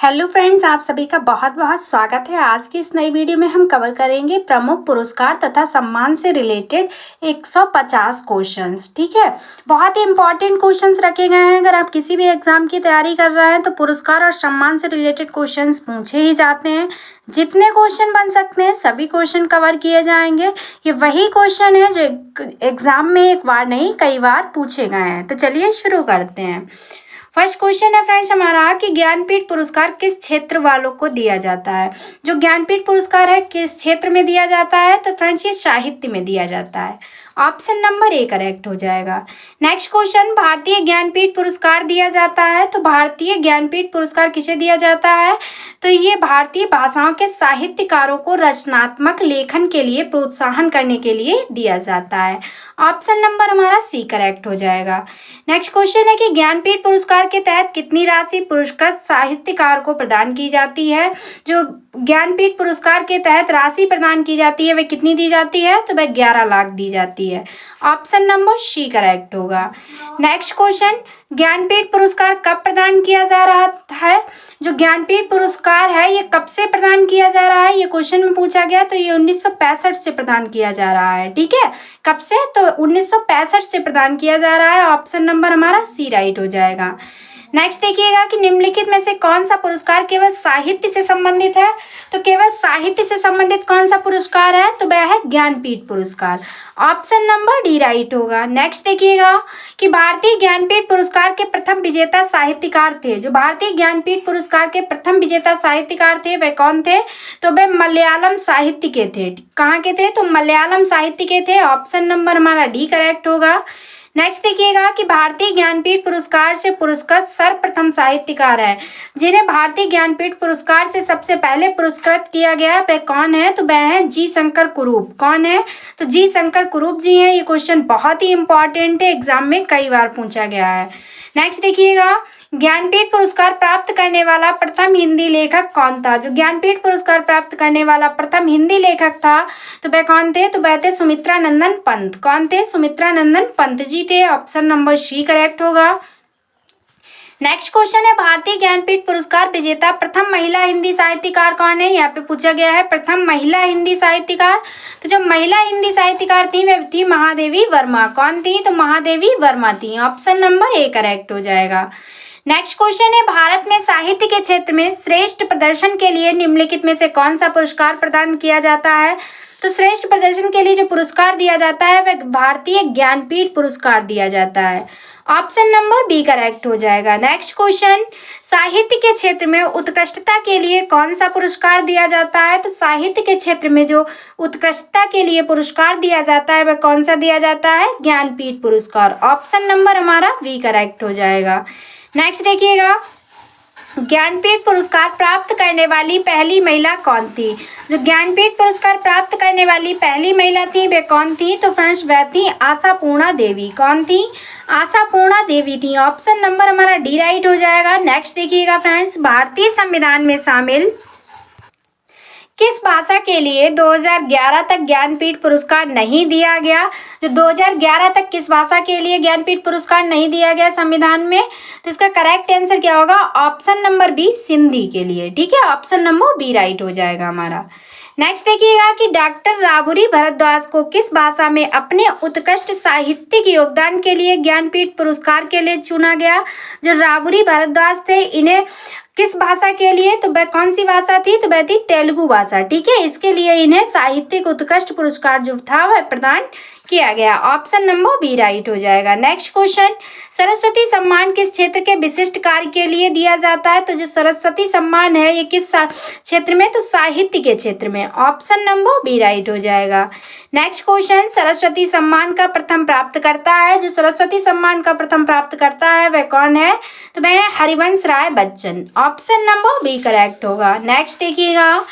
Hello friends, आप सभी का बहुत बहुत स्वागत है। आज की इस नई वीडियो में हम कवर करेंगे प्रमुख पुरस्कार तथा सम्मान से रिलेटेड 150 क्वेश्चंस। ठीक है, बहुत ही इंपॉर्टेंट क्वेश्चंस रखे गए हैं। अगर आप किसी भी एग्जाम की तैयारी कर रहे हैं तो पुरस्कार और सम्मान से रिलेटेड क्वेश्चंस पूछे ही जाते हैं। जितने क्वेश्चन बन सकते हैं सभी क्वेश्चन कवर किए जाएंगे। ये वही क्वेश्चन है जो एग्जाम में एक बार नहीं कई बार पूछे गए हैं। तो चलिए शुरू करते हैं। फर्स्ट क्वेश्चन है फ्रेंड्स हमारा कि ज्ञानपीठ पुरस्कार किस क्षेत्र वालों को दिया जाता है। जो ज्ञानपीठ पुरस्कार है किस क्षेत्र में दिया जाता है, तो फ्रेंड्स ये साहित्य में दिया जाता है। ऑप्शन नंबर ए करेक्ट हो जाएगा। नेक्स्ट क्वेश्चन, भारतीय ज्ञानपीठ पुरस्कार दिया जाता है, तो भारतीय ज्ञानपीठ पुरस्कार किसे दिया जाता है, तो ये भारतीय भाषाओं के साहित्यकारों को रचनात्मक लेखन के लिए प्रोत्साहन करने के लिए दिया जाता है। ऑप्शन नंबर हमारा सी करेक्ट हो जाएगा। नेक्स्ट क्वेश्चन है कि ज्ञानपीठ पुरस्कार के तहत कितनी राशि पुरस्कृत साहित्यकार को प्रदान की जाती है। जो ज्ञानपीठ पुरस्कार के तहत राशि प्रदान की जाती है वह कितनी दी जाती है, तो वह 11 लाख दी जाती है। ऑप्शन नंबर सी करेक्ट होगा। नेक्स्ट क्वेश्चन, ज्ञानपीठ पुरस्कार कब प्रदान किया जा रहा है। जो ज्ञानपीठ पुरस्कार है ये कब से प्रदान किया जा रहा है, ये क्वेश्चन में पूछा गया। तो ये 1965 से प्रदान किया जा रहा है। ठीक है, कब से, तो 1965 से प्रदान किया जा रहा है। ऑप्शन नंबर हमारा सी राइट हो जाएगा। नेक्स्ट देखिएगा कि निम्नलिखित में से कौन सा पुरस्कार केवल साहित्य से संबंधित है। तो केवल साहित्य से संबंधित कौन सा पुरस्कार है, तो वह है ज्ञानपीठ पुरस्कार। ऑप्शन नंबर डी राइट होगा। नेक्स्ट देखिएगा कि भारतीय ज्ञानपीठ पुरस्कार के प्रथम विजेता साहित्यकार थे। जो भारतीय ज्ञानपीठ पुरस्कार के प्रथम विजेता साहित्यकार थे वह कौन थे, तो वह मलयालम साहित्य के थे। कहाँ के थे, तो मलयालम साहित्य के थे। ऑप्शन नंबर हमारा डी करेक्ट होगा। नेक्स्ट देखिएगा कि भारतीय ज्ञानपीठ पुरस्कार से पुरस्कृत सर्वप्रथम साहित्यकार है। जिन्हें भारतीय ज्ञानपीठ पुरस्कार से सबसे पहले पुरस्कृत किया गया वह कौन है, तो वह है जी शंकर कुरूप। कौन है, तो जी शंकर कुरूप जी हैं। ये क्वेश्चन बहुत ही इंपॉर्टेंट है, एग्जाम में कई बार पूछा गया है। नेक्स्ट देखिएगा, ज्ञानपीठ पुरस्कार प्राप्त करने वाला प्रथम हिंदी लेखक कौन था। जो ज्ञानपीठ पुरस्कार प्राप्त करने वाला प्रथम हिंदी लेखक था तो वह कौन थे, तो वह थे सुमित्रा नंदन पंत। कौन थे, सुमित्रा नंदन पंत जी थे। ऑप्शन नंबर सी करेक्ट होगा। नेक्स्ट क्वेश्चन है, भारतीय ज्ञानपीठ पुरस्कार विजेता प्रथम महिला हिंदी साहित्यकार कौन है। यहाँ पे पूछा गया है प्रथम महिला हिंदी साहित्यकार। तो जो महिला हिंदी साहित्यकार थी वह थी महादेवी वर्मा। कौन थी, तो महादेवी वर्मा थी। ऑप्शन नंबर ए करेक्ट हो जाएगा। नेक्स्ट क्वेश्चन है, भारत में साहित्य के क्षेत्र में श्रेष्ठ प्रदर्शन के लिए निम्नलिखित में से कौन सा पुरस्कार प्रदान किया जाता है। तो श्रेष्ठ प्रदर्शन के लिए जो पुरस्कार दिया जाता है वह भारतीय ज्ञानपीठ पुरस्कार दिया जाता है। ऑप्शन नंबर बी करेक्ट हो जाएगा। नेक्स्ट क्वेश्चन, साहित्य के क्षेत्र में उत्कृष्टता के लिए कौन सा पुरस्कार दिया जाता है। तो साहित्य के क्षेत्र में जो उत्कृष्टता के लिए पुरस्कार दिया जाता है वह कौन सा दिया जाता है, ज्ञानपीठ पुरस्कार। ऑप्शन नंबर हमारा बी करेक्ट हो जाएगा। नेक्स्ट देखिएगा, ज्ञानपीठ पुरस्कार प्राप्त करने वाली पहली महिला कौन थी। जो ज्ञानपीठ पुरस्कार प्राप्त करने वाली पहली महिला थी वे कौन थी, तो फ्रेंड्स वह थी आशापूर्णा देवी। कौन थी, आशापूर्णा देवी थी। ऑप्शन नंबर हमारा डी राइट हो जाएगा। नेक्स्ट देखिएगा फ्रेंड्स, भारतीय संविधान में शामिल किस भाषा के लिए 2011 तक ज्ञानपीठ पुरस्कार नहीं दिया गया। जो 2011 तक किस भाषा के लिए ज्ञानपीठ पुरस्कार नहीं दिया गया संविधान में, तो इसका करेक्ट आंसर क्या होगा, ऑप्शन नंबर बी सिंधी के लिए। ठीक है, ऑप्शन नंबर बी राइट हो जाएगा हमारा। नेक्स्ट देखिएगा कि डॉक्टर राबुरी भारद्वाज को किस भाषा में अपने उत्कृष्ट साहित्यिक योगदान के लिए ज्ञानपीठ पुरस्कार के लिए चुना गया। जो राबुरी भारद्वाज थे इन्हें किस भाषा के लिए, तो वह कौन सी भाषा थी, तो वह थी तेलुगु भाषा। ठीक है, इसके लिए इन्हें साहित्यिक उत्कृष्ट पुरस्कार जो था वह प्रदान किया गया। ऑप्शन नंबर बी राइट हो जाएगा। नेक्स्ट क्वेश्चन, सरस्वती सम्मान किस क्षेत्र के विशिष्ट कार्य के लिए दिया जाता है। तो जो सरस्वती सम्मान है ये किस क्षेत्र में, तो साहित्य के क्षेत्र में। ऑप्शन नंबर बी राइट हो जाएगा। नेक्स्ट क्वेश्चन, सरस्वती सम्मान का प्रथम प्राप्त करता है। जो सरस्वती सम्मान का प्रथम प्राप्त करता है वह कौन है, तो वह है Harivansh Rai Bachchan. Option number B correct होगा। नेक्स्ट देखिएगा,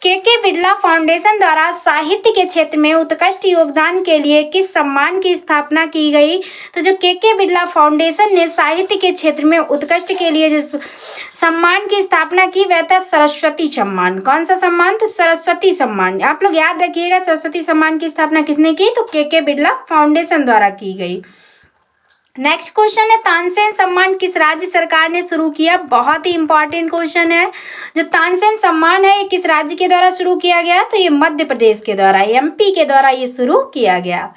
के बिड़ला फाउंडेशन द्वारा साहित्य के क्षेत्र में उत्कृष्ट योगदान के लिए किस सम्मान की स्थापना की गई। तो जो के बिड़ला फाउंडेशन ने साहित्य के क्षेत्र में उत्कृष्ट के लिए जिस सम्मान की स्थापना की वह था सरस्वती सम्मान। कौन सा सम्मान, तो सरस्वती सम्मान। आप लोग याद रखिएगा सरस्वती सम्मान की स्थापना किसने की, तो के बिड़ला फाउंडेशन द्वारा की गई। नेक्स्ट क्वेश्चन है तानसेन सम्मान किस राज्य सरकार ने शुरू किया। बहुत ही इंपॉर्टेंट क्वेश्चन है। जो तानसेन सम्मान है ये किस राज्य के द्वारा शुरू किया गया, तो ये मध्य प्रदेश के द्वारा, एमपी के द्वारा ये शुरू किया गया।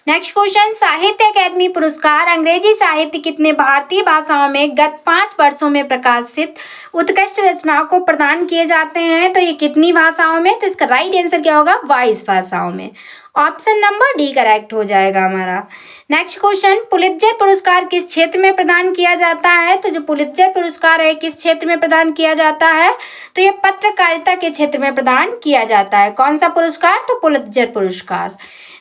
नेक्स्ट क्वेश्चन साहित्य अकादमी पुरस्कार अंग्रेजी साहित्य कितने भारतीय भाषाओं में गत 5 वर्षों में प्रकाशित उत्कृष्ट रचनाओं को प्रदान किए जाते हैं, तो ये कितनी भाषाओं में, तो इसका राइट आंसर क्या होगा, 22 भाषाओं में। ऑप्शन नंबर डी करेक्ट हो जाएगा हमारा। नेक्स्ट क्वेश्चन पुलित्जर पुरस्कार किस क्षेत्र में प्रदान किया जाता है, तो जो पुलित्जर पुरस्कार है किस क्षेत्र में प्रदान किया जाता है, तो ये पत्रकारिता के क्षेत्र में प्रदान किया जाता है। कौन सा पुरस्कार, तो पुलित्जर पुरस्कार।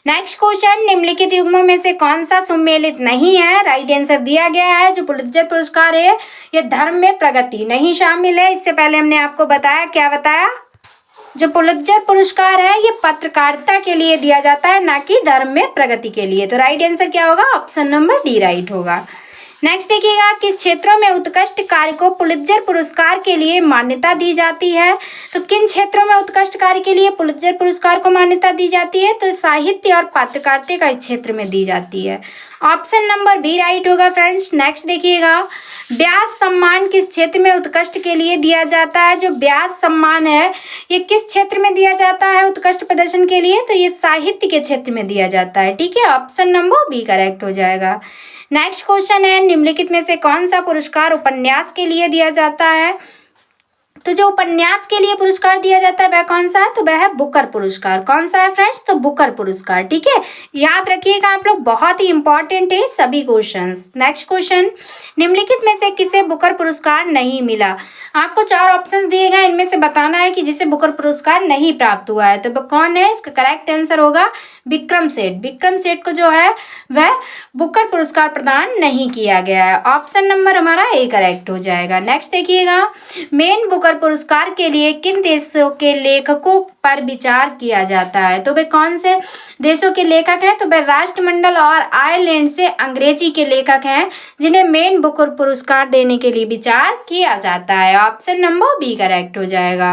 नेक्स्ट क्वेश्चन निम्नलिखित युग्मों में से कौन सा सम्मिलित नहीं है, राइट आंसर दिया गया है। जो पुलित्जर पुरस्कार है ये धर्म में प्रगति नहीं शामिल है। इससे पहले हमने आपको बताया, क्या बताया, जो पुलित्जर पुरस्कार है ये पत्रकारिता के लिए दिया जाता है, ना कि धर्म में प्रगति के लिए। तो राइट आंसर क्या होगा, ऑप्शन नंबर डी राइट होगा। नेक्स्ट देखिएगा किस क्षेत्रों में उत्कृष्ट कार्य को पुलित्जर पुरस्कार के लिए मान्यता दी जाती है, तो किन क्षेत्रों में उत्कृष्ट कार्य के लिए पुलित्जर पुरस्कार को मान्यता दी जाती है, तो साहित्य और पत्रकारिता का क्षेत्र में दी जाती है। ऑप्शन नंबर बी राइट होगा फ्रेंड्स। नेक्स्ट देखिएगा व्यास सम्मान किस क्षेत्र में उत्कृष्ट के लिए दिया जाता है। जो व्यास सम्मान है ये किस क्षेत्र में दिया जाता है उत्कृष्ट प्रदर्शन के लिए, तो ये साहित्य के क्षेत्र में दिया जाता है। ठीक है, ऑप्शन नंबर बी करेक्ट हो जाएगा। नेक्स्ट क्वेश्चन है निम्नलिखित में से कौन सा पुरस्कार उपन्यास के लिए दिया जाता है, तो जो उपन्यास के लिए पुरस्कार दिया जाता है वह कौन सा है, तो वह है बुकर पुरस्कार। कौन सा है फ्रेंड्स, तो बुकर पुरस्कार। ठीक है, याद रखिएगा आप लोग, बहुत ही इंपॉर्टेंट है सभी क्वेश्चंस। नेक्स्ट क्वेश्चन निम्नलिखित में से किसे बुकर पुरस्कार नहीं मिला। आपको 4 ऑप्शंस दिए गए, इनमें से बताना है कि जिसे बुकर पुरस्कार नहीं प्राप्त हुआ है, तो वह कौन है। इसका करेक्ट आंसर होगा विक्रम सेठ। विक्रम सेठ को जो है वह बुकर पुरस्कार प्रदान नहीं किया गया है। ऑप्शन नंबर हमारा ए करेक्ट हो जाएगा। नेक्स्ट देखिएगा मेन बुकर पुरस्कार के लिए किन देशों के लेखकों पर विचार किया जाता है, तो वे कौन से देशों के लेखक हैं, तो वे राष्ट्रमंडल और आयरलैंड से अंग्रेजी के लेखक हैं जिन्हें मेन बुकर पुरस्कार देने के लिए विचार किया जाता है। ऑप्शन नंबर बी करेक्ट हो जाएगा।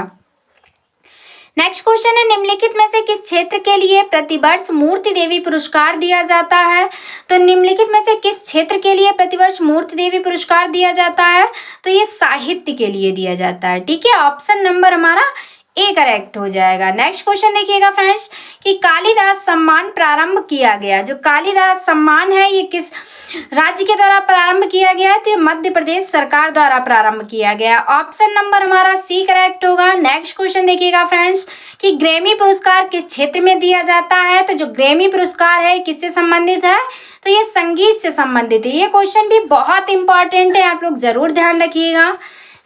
नेक्स्ट क्वेश्चन है निम्नलिखित में से किस क्षेत्र के लिए प्रतिवर्ष मूर्ति देवी पुरस्कार दिया जाता है, तो निम्नलिखित में से किस क्षेत्र के लिए प्रतिवर्ष मूर्ति देवी पुरस्कार दिया जाता है, तो ये साहित्य के लिए दिया जाता है। ठीक है, ऑप्शन नंबर हमारा ए करेक्ट हो जाएगा। नेक्स्ट क्वेश्चन देखिएगा फ्रेंड्स कि कालिदास सम्मान प्रारंभ किया गया। जो कालिदास सम्मान है ये किस राज्य के द्वारा प्रारंभ किया गया है, तो ये मध्य प्रदेश सरकार द्वारा प्रारंभ किया गया। ऑप्शन नंबर हमारा सी करेक्ट होगा। नेक्स्ट क्वेश्चन देखिएगा फ्रेंड्स कि ग्रैमी पुरस्कार किस क्षेत्र में दिया जाता है, तो जो ग्रैमी पुरस्कार है किससे संबंधित है, तो ये संगीत से संबंधित है। ये क्वेश्चन भी बहुत इंपॉर्टेंट है, आप लोग जरूर ध्यान रखिएगा।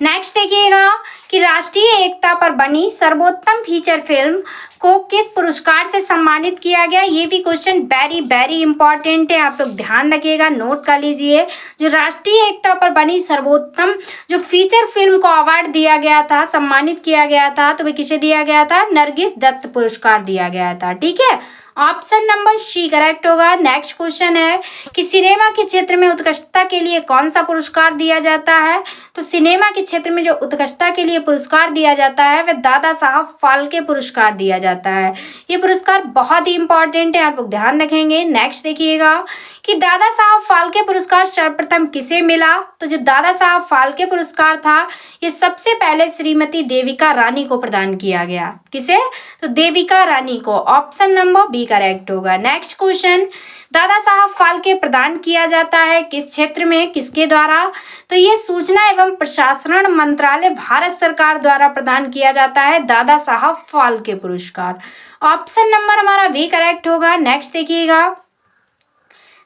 नेक्स्ट देखिएगा कि राष्ट्रीय एकता पर बनी सर्वोत्तम फीचर फिल्म को किस पुरस्कार से सम्मानित किया गया। ये भी क्वेश्चन वेरी वेरी इंपॉर्टेंट है, आप लोग ध्यान रखिएगा, नोट कर लीजिए। जो राष्ट्रीय एकता पर बनी सर्वोत्तम जो फीचर फिल्म को अवार्ड दिया गया था, सम्मानित किया गया था, तो वह किसे दिया गया था, नरगिस दत्त पुरस्कार दिया गया था। ठीक है, ऑप्शन नंबर सी करेक्ट होगा। नेक्स्ट क्वेश्चन है कि सिनेमा के क्षेत्र में उत्कृष्टता के लिए कौन सा पुरस्कार दिया जाता है, तो सिनेमा के क्षेत्र में जो उत्कृष्टता के लिए पुरस्कार दिया जाता है वह दादा साहब फाल्के पुरस्कार दिया जाता है। ये पुरस्कार बहुत ही इंपॉर्टेंट है, आप लोग ध्यान रखेंगे। नेक्स्ट देखिएगा कि दादा साहब फाल्के पुरस्कार सर्वप्रथम किसे मिला, तो जो दादा साहब फाल्के पुरस्कार था ये सबसे पहले श्रीमती देविका रानी को प्रदान किया गया। किसे, तो देविका रानी को। ऑप्शन नंबर बी करेक्ट होगा। नेक्स्ट क्वेश्चन दादा साहब फाल्के प्रदान किया जाता है किस क्षेत्र में, किसके द्वारा, तो ये सूचना एवं प्रसारण मंत्रालय भारत सरकार द्वारा प्रदान किया जाता है दादा साहब फाल्के पुरस्कार। ऑप्शन नंबर हमारा बी करेक्ट होगा। नेक्स्ट देखिएगा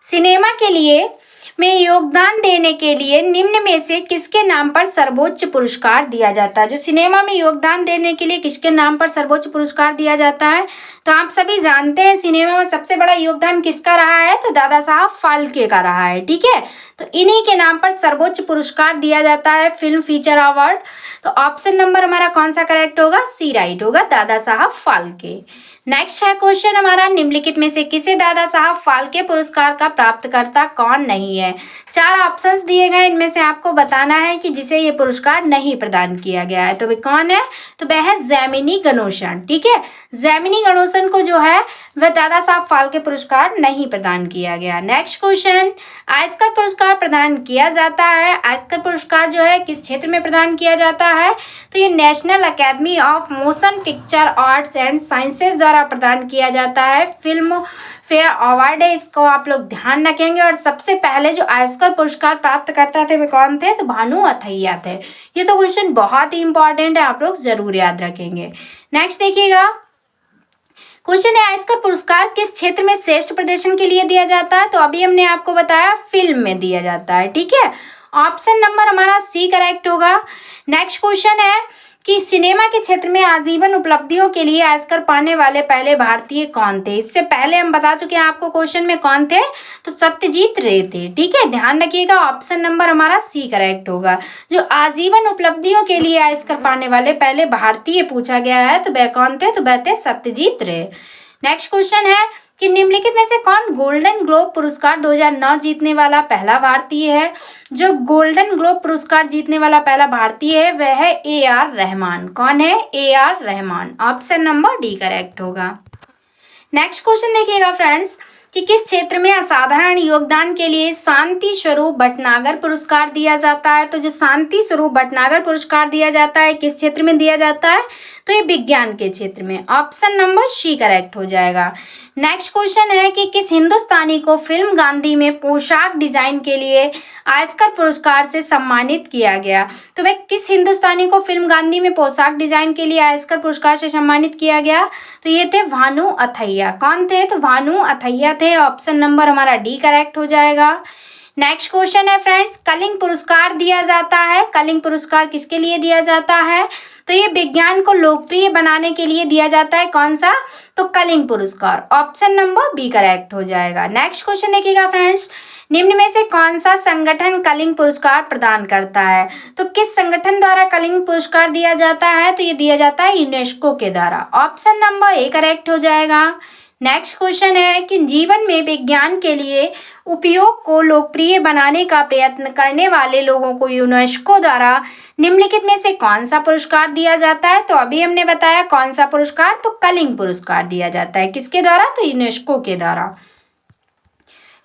सिनेमा के लिए में योगदान देने के लिए निम्न में से किसके नाम पर सर्वोच्च पुरस्कार दिया जाता है। जो सिनेमा में योगदान देने के लिए किसके नाम पर सर्वोच्च पुरस्कार दिया जाता है, तो आप सभी जानते हैं सिनेमा में सबसे बड़ा योगदान किसका रहा है, तो दादा साहब फाल्के का रहा है। ठीक है, तो इन्हीं के नाम पर सर्वोच्च पुरस्कार दिया जाता है, फिल्म फीचर अवार्ड। तो ऑप्शन नंबर हमारा कौन सा करेक्ट होगा, सी राइट होगा, दादा साहब फाल्के। नेक्स्ट है क्वेश्चन हमारा, निम्नलिखित में से किसे दादा साहब फाल्के पुरस्कार का प्राप्तकर्ता कौन नहीं है। 4 ऑप्शंस दिए गए, इनमें से आपको बताना है कि जिसे ये पुरस्कार नहीं प्रदान किया गया है। तो वे कौन है, तो वह है जैमिनी गणेशन। ठीक है, जैमिनी गणेशन को जो है वह दादा साहब फाल्के पुरस्कार नहीं प्रदान किया गया। नेक्स्ट क्वेश्चन, आयस्कर पुरस्कार प्रदान किया जाता है। आयस्कर पुरस्कार जो है किस क्षेत्र में प्रदान किया जाता है, तो ये national academy of motion picture arts and sciences द्वारा प्रदान किया जाता है। फिल्म फेयर अवार्ड है, इसको आप लोग ध्यान रखेंगे। और सबसे पहले जो आयस्कर पुरस्कार प्राप्त करता थे वे कौन थे, तो भानु अथैया थे। ये तो क्वेश्चन बहुत ही इंपॉर्टेंट है, आप लोग जरूर याद रखेंगे। नेक्स्ट देखिएगा, क्वेश्चन है आयस्कर पुरस्कार किस क्षेत्र में श्रेष्ठ प्रदर्शन के लिए दिया जाता है, तो अभी हमने आपको बताया फिल्म में दिया जाता है। ठीक है, ऑप्शन नंबर हमारा सी करेक्ट होगा। नेक्स्ट क्वेश्चन है कि सिनेमा के क्षेत्र में आजीवन उपलब्धियों के लिए आयस्कर पाने वाले पहले भारतीय कौन थे। इससे पहले हम बता चुके हैं आपको क्वेश्चन में कौन थे, तो सत्यजीत रे थे। ठीक है, ध्यान रखिएगा, ऑप्शन नंबर हमारा सी करेक्ट होगा। जो आजीवन उपलब्धियों के लिए आयस्कर पाने वाले पहले भारतीय पूछा गया है, तो वह कौन थे, तो वह थे सत्यजीत रे। नेक्स्ट क्वेश्चन है कि निम्नलिखित में से कौन गोल्डन ग्लोब पुरस्कार 2009 जीतने वाला पहला भारतीय है। जो गोल्डन ग्लोब पुरस्कार जीतने वाला पहला भारतीय है वह है AR रहमान। कौन है, AR Rahman. Option number D correct होगा। नेक्स्ट क्वेश्चन देखिएगा फ्रेंड्स कि किस क्षेत्र में असाधारण योगदान के लिए शांति स्वरूप भटनागर पुरस्कार दिया जाता है। तो जो शांति स्वरूप भटनागर पुरस्कार दिया जाता है किस क्षेत्र में दिया जाता है, तो ये विज्ञान के क्षेत्र में। ऑप्शन नंबर सी करेक्ट हो जाएगा। नेक्स्ट क्वेश्चन है कि किस हिंदुस्तानी को फिल्म गांधी में पोशाक डिजाइन के लिए आयस्कर पुरस्कार से सम्मानित किया गया। तो वह किस हिंदुस्तानी को फिल्म गांधी में पोशाक डिजाइन के लिए आयस्कर पुरस्कार से सम्मानित किया गया, तो ये थे भानु अथैया। कौन थे, तो भानु अथैया थे। ऑप्शन नंबर हमारा डी करेक्ट हो जाएगा। नेक्स्ट क्वेश्चन है फ्रेंड्स, कलिंग पुरस्कार दिया जाता है। कलिंग पुरस्कार किसके लिए दिया जाता है, तो ये विज्ञान को लोकप्रिय बनाने के लिए दिया जाता है। कौन सा, तो कलिंग पुरस्कार। ऑप्शन नंबर बी करेक्ट हो जाएगा। नेक्स्ट क्वेश्चन देखिएगा फ्रेंड्स, निम्न में से कौन सा संगठन कलिंग पुरस्कार प्रदान करता है। तो किस संगठन द्वारा कलिंग पुरस्कार दिया जाता है, तो ये दिया जाता है यूनेस्को के द्वारा। ऑप्शन नंबर ए करेक्ट हो जाएगा। नेक्स्ट क्वेश्चन है कि जीवन में विज्ञान के लिए उपयोग को लोकप्रिय बनाने का प्रयत्न करने वाले लोगों को यूनेस्को द्वारा निम्नलिखित में से कौन सा पुरस्कार दिया जाता है। तो अभी हमने बताया कौन सा पुरस्कार, तो कलिंग पुरस्कार दिया जाता है। किसके द्वारा, तो यूनेस्को के द्वारा।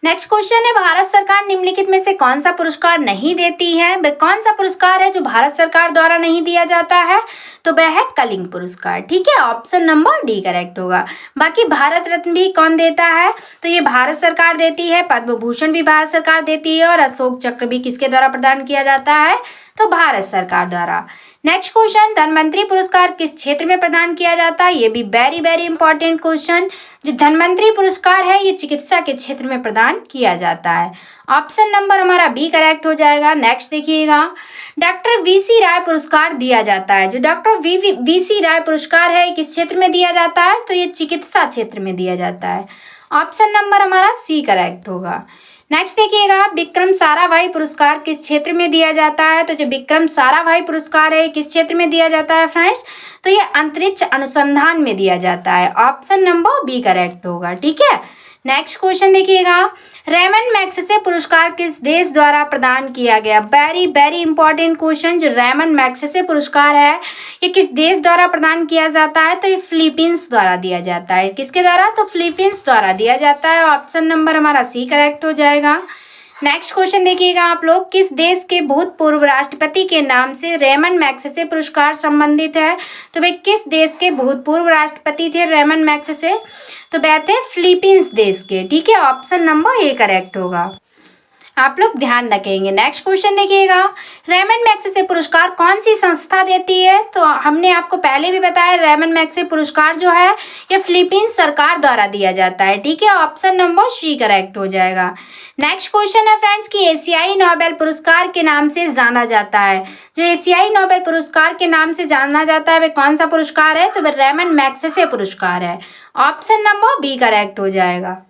नेक्स्ट क्वेश्चन है, भारत सरकार निम्नलिखित में से कौन सा पुरस्कार नहीं देती है। वह कौन सा पुरस्कार है जो भारत सरकार द्वारा नहीं दिया जाता है, तो वह है कलिंग पुरस्कार। ठीक है, ऑप्शन नंबर डी करेक्ट होगा। बाकी भारत रत्न भी कौन देता है, तो ये भारत सरकार देती है। पद्म भूषण भी भारत सरकार देती है। और अशोक चक्र भी किसके द्वारा प्रदान किया जाता है, तो भारत सरकार द्वारा। नेक्स्ट क्वेश्चन, धनवंतरी पुरस्कार किस क्षेत्र में प्रदान किया जाता है। ये भी वेरी वेरी इंपॉर्टेंट क्वेश्चन। जो धनवंतरी पुरस्कार है ये चिकित्सा के क्षेत्र में प्रदान किया जाता है। ऑप्शन नंबर हमारा बी करेक्ट हो जाएगा। नेक्स्ट देखिएगा, डॉक्टर VC राय पुरस्कार दिया जाता है। जो डॉक्टर VC राय पुरस्कार है किस क्षेत्र में दिया जाता है, तो ये चिकित्सा क्षेत्र में दिया जाता है। ऑप्शन नंबर हमारा सी करेक्ट होगा। नेक्स्ट देखिएगा, विक्रम साराभाई पुरस्कार किस क्षेत्र में दिया जाता है। तो जो विक्रम साराभाई पुरस्कार है किस क्षेत्र में दिया जाता है फ्रेंड्स, तो ये अंतरिक्ष अनुसंधान में दिया जाता है। ऑप्शन नंबर बी करेक्ट होगा। ठीक है, नेक्स्ट क्वेश्चन देखिएगा, रेमन मैग्सेसे पुरस्कार किस देश द्वारा प्रदान किया गया। Very very important question. जो रेमन मैग्सेसे पुरस्कार है ये किस देश द्वारा प्रदान किया जाता है, तो ये फिलीपींस द्वारा दिया जाता है। किसके द्वारा, तो फिलीपींस द्वारा दिया जाता है। ऑप्शन नंबर हमारा सी करेक्ट हो जाएगा। नेक्स्ट क्वेश्चन देखिएगा आप लोग, किस देश के भूतपूर्व राष्ट्रपति के नाम से रेमन मैग्सेसे पुरस्कार संबंधित है। तो वे किस देश के भूतपूर्व राष्ट्रपति थे रेमन मैग्सेसे, तो वह थे फिलीपींस देश के। ठीक है, ऑप्शन नंबर ए करेक्ट होगा। आप लोग ध्यान रखेंगे। नेक्स्ट क्वेश्चन देखिएगा, रेमन मैग्सेसे पुरस्कार कौन सी संस्था देती है। तो हमने आपको पहले भी बताया रेमन मैग्सेसे पुरस्कार जो है ये फिलीपींस सरकार द्वारा दिया जाता है। ठीक है, ऑप्शन नंबर सी करेक्ट हो जाएगा। नेक्स्ट क्वेश्चन है फ्रेंड्स कि एशियाई नोबेल पुरस्कार के नाम से जाना जाता है। जो एशियाई नोबेल पुरस्कार के नाम से जाना जाता है वह कौन सा पुरस्कार है, तो वह रेमन मैग्सेसे पुरस्कार है। ऑप्शन नंबर बी करेक्ट हो जाएगा।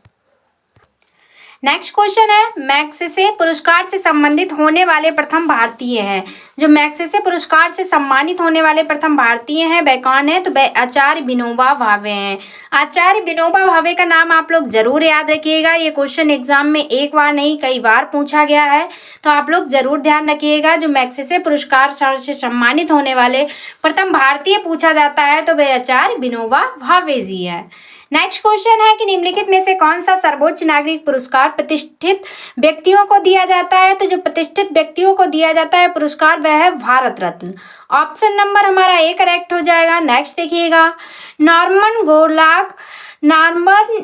नेक्स्ट क्वेश्चन है, मैग्सेसे पुरस्कार से संबंधित होने वाले प्रथम भारतीय हैं। जो मैग्सेसे पुरस्कार से सम्मानित होने वाले प्रथम भारतीय हैं वह कौन है? तो वह आचार्य विनोबा भावे हैं। आचार्य विनोबा भावे का नाम आप लोग जरूर याद रखिएगा। ये क्वेश्चन एग्जाम में एक बार नहीं कई बार पूछा गया है, तो आप लोग जरूर ध्यान रखिएगा। जो मैग्सेसे पुरस्कार से सम्मानित होने वाले प्रथम भारतीय पूछा जाता है तो वह आचार्य विनोबा भावे जी है। नेक्स्ट क्वेश्चन है कि निम्नलिखित में से कौन सा सर्वोच्च नागरिक पुरस्कार प्रतिष्ठित व्यक्तियों को दिया जाता है? तो जो प्रतिष्ठित व्यक्तियों को दिया जाता है पुरस्कार वह है भारत रत्न। ऑप्शन नंबर हमारा ए करेक्ट हो जाएगा। नेक्स्ट देखिएगा, नॉर्मन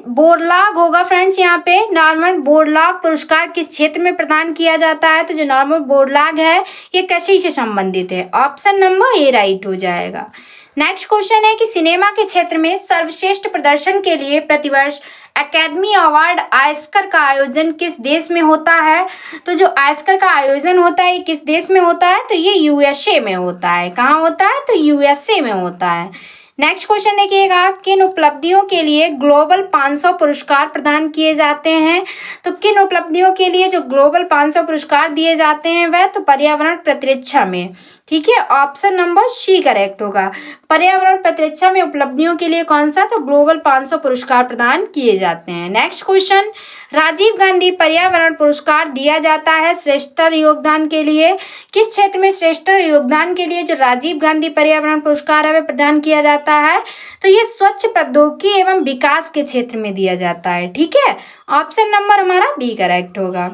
बोरलाग होगा फ्रेंड्स। यहाँ पे नॉर्मन बोरलाग पुरस्कार किस क्षेत्र में प्रदान किया जाता है? तो जो नॉर्मन बोरलाग है ये कृषि से संबंधित है। ऑप्शन नंबर ए राइट हो जाएगा। नेक्स्ट क्वेश्चन है कि सिनेमा के क्षेत्र में सर्वश्रेष्ठ प्रदर्शन के लिए प्रतिवर्ष एकेडमी अवार्ड ऑस्कर का आयोजन किस देश में होता है? तो जो ऑस्कर का आयोजन होता है ये किस देश में होता है? तो ये यूएसए में होता है। कहाँ होता है? तो यूएसए में होता है। नेक्स्ट क्वेश्चन देखिएगा, किन उपलब्धियों के लिए ग्लोबल 500 पुरस्कार प्रदान किए जाते हैं? तो किन उपलब्धियों के लिए जो ग्लोबल 500 पुरस्कार दिए जाते हैं वह तो पर्यावरण प्रतिरक्षा में। ठीक है, ऑप्शन नंबर सी करेक्ट होगा। पर्यावरण प्रतिरक्षा में उपलब्धियों के लिए कौन सा? तो ग्लोबल 500 पुरस्कार प्रदान किए जाते हैं। नेक्स्ट क्वेश्चन, राजीव गांधी पर्यावरण पुरस्कार दिया जाता है श्रेष्ठतर योगदान के लिए। किस क्षेत्र में श्रेष्ठतर योगदान के लिए जो राजीव गांधी पर्यावरण पुरस्कार है वह प्रदान किया जाता है? तो ये स्वच्छ प्रौद्योगिकी एवं विकास के क्षेत्र में दिया जाता है। ठीक है, ऑप्शन नंबर हमारा बी करेक्ट होगा।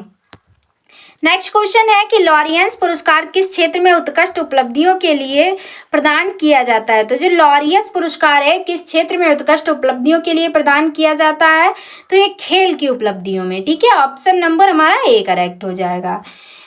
नेक्स्ट क्वेश्चन है कि लॉरियंस पुरस्कार किस क्षेत्र में उत्कृष्ट उपलब्धियों के लिए प्रदान किया जाता है? तो जो लॉरियंस पुरस्कार है किस क्षेत्र में उत्कृष्ट उपलब्धियों के लिए प्रदान किया जाता है? तो ये खेल की उपलब्धियों में। ठीक है, ऑप्शन नंबर हमारा ए करेक्ट हो जाएगा।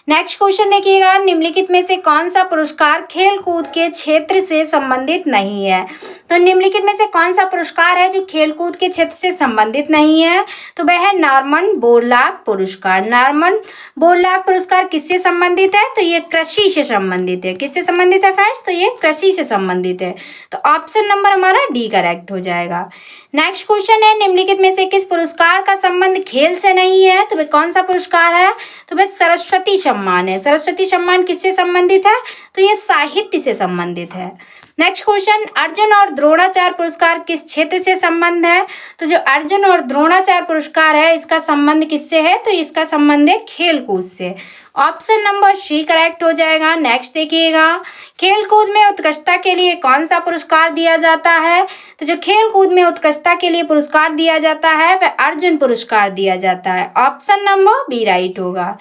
नेक्स्ट क्वेश्चन देखिएगा, निम्नलिखित में से कौन सा पुरस्कार खेल कूद के क्षेत्र से संबंधित नहीं है? तो निम्नलिखित में से कौन सा पुरस्कार है जो खेल कूद के क्षेत्र से संबंधित नहीं है? तो वह है नॉर्मन बोरलाग पुरस्कार। नॉर्मन बोरलाग पुरस्कार किससे संबंधित है? तो ये कृषि से संबंधित है। किससे संबंधित है फ्रेंड्स? तो ये कृषि से संबंधित है। तो ऑप्शन नंबर हमारा डी करेक्ट हो जाएगा। नेक्स्ट क्वेश्चन है, निम्नलिखित में से किस पुरस्कार का संबंध खेल से नहीं है? तो वह कौन सा पुरस्कार है? तो वह सरस्वती सम्मान है। सरस्वती सम्मान किससे संबंधित है? तो ये साहित्य से संबंधित है। नेक्स्ट क्वेश्चन, अर्जुन और द्रोणाचार्य पुरस्कार किस क्षेत्र से संबंध है? तो जो अर्जुन और द्रोणाचार्य पुरस्कार है इसका संबंध किससे है? तो इसका संबंध है खेल कूद से। ऑप्शन नंबर सी करेक्ट हो जाएगा। नेक्स्ट देखिएगा, खेल कूद में उत्कृष्टता के लिए कौन सा पुरस्कार दिया जाता है? तो जो खेल कूद में उत्कृष्टता के लिए पुरस्कार दिया जाता है वह अर्जुन पुरस्कार दिया जाता है। ऑप्शन नंबर बी राइट होगा।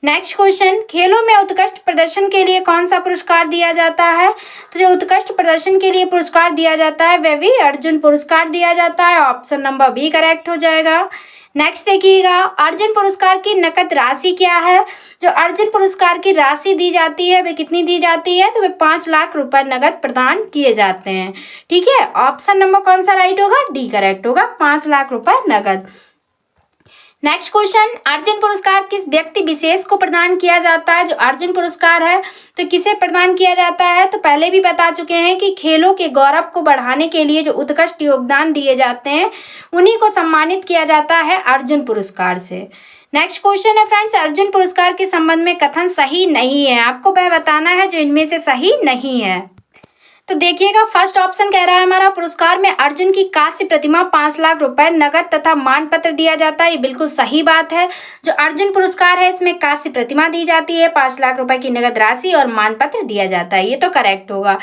नेक्स्ट क्वेश्चन, खेलों में उत्कृष्ट प्रदर्शन के लिए कौन सा पुरस्कार दिया जाता है? तो जो उत्कृष्ट प्रदर्शन के लिए पुरस्कार दिया जाता है वह भी अर्जुन पुरस्कार दिया जाता है। ऑप्शन नंबर बी करेक्ट हो जाएगा। नेक्स्ट देखिएगा, अर्जुन पुरस्कार की नकद राशि क्या है? जो अर्जुन पुरस्कार की राशि दी जाती है वह कितनी दी जाती है? तो वह 5 लाख रुपए नकद प्रदान किए जाते हैं। ठीक है, ऑप्शन नंबर कौन सा राइट होगा? डी करेक्ट होगा, 5 लाख रुपए नकद। नेक्स्ट क्वेश्चन, अर्जुन पुरस्कार किस व्यक्ति विशेष को प्रदान किया जाता है? जो अर्जुन पुरस्कार है तो किसे प्रदान किया जाता है? तो पहले भी बता चुके हैं कि खेलों के गौरव को बढ़ाने के लिए जो उत्कृष्ट योगदान दिए जाते हैं उन्हीं को सम्मानित किया जाता है अर्जुन पुरस्कार से। नेक्स्ट क्वेश्चन है फ्रेंड्स, अर्जुन पुरस्कार के संबंध में कथन सही नहीं है। आपको वह बताना है जो इनमें से सही नहीं है। तो देखिएगा, फर्स्ट ऑप्शन कह रहा है हमारा पुरस्कार में अर्जुन की कांस्य प्रतिमा 5 लाख रुपए नगद तथा मान पत्र दिया जाता है। ये बिल्कुल सही बात है। जो अर्जुन पुरस्कार है इसमें कांस्य प्रतिमा दी जाती है, 5 लाख रुपए की नगद राशि और मान पत्र दिया जाता है। ये तो करेक्ट होगा।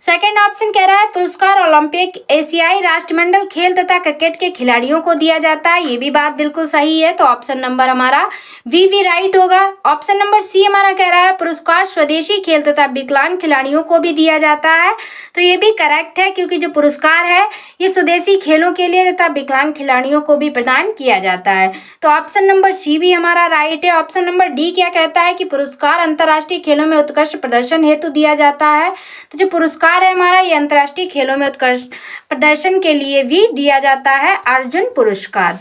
सेकेंड ऑप्शन कह रहा है पुरस्कार ओलंपिक, एशियाई राष्ट्रमंडल खेल तथा क्रिकेट के खिलाड़ियों को दिया जाता है। ये भी बात बिल्कुल सही है। तो ऑप्शन नंबर हमारा वी राइट होगा। ऑप्शन नंबर सी हमारा कह रहा है पुरस्कार स्वदेशी खेल तथा विकलांग खिलाड़ियों को भी दिया जाता है। तो ये भी करेक्ट है क्योंकि जो पुरस्कार है ये स्वदेशी खेलों के लिए तथा विकलांग खिलाड़ियों को भी प्रदान किया जाता है। तो ऑप्शन नंबर सी भी हमारा राइट है। ऑप्शन नंबर डी क्या कहता है कि पुरस्कार अंतर्राष्ट्रीय खेलों में उत्कृष्ट प्रदर्शन हेतु दिया जाता है। तो जो पुरस्कार है हमारा ये अंतर्राष्ट्रीय खेलों में उत्कृष्ट प्रदर्शन के लिए भी दिया जाता है अर्जुन पुरस्कार।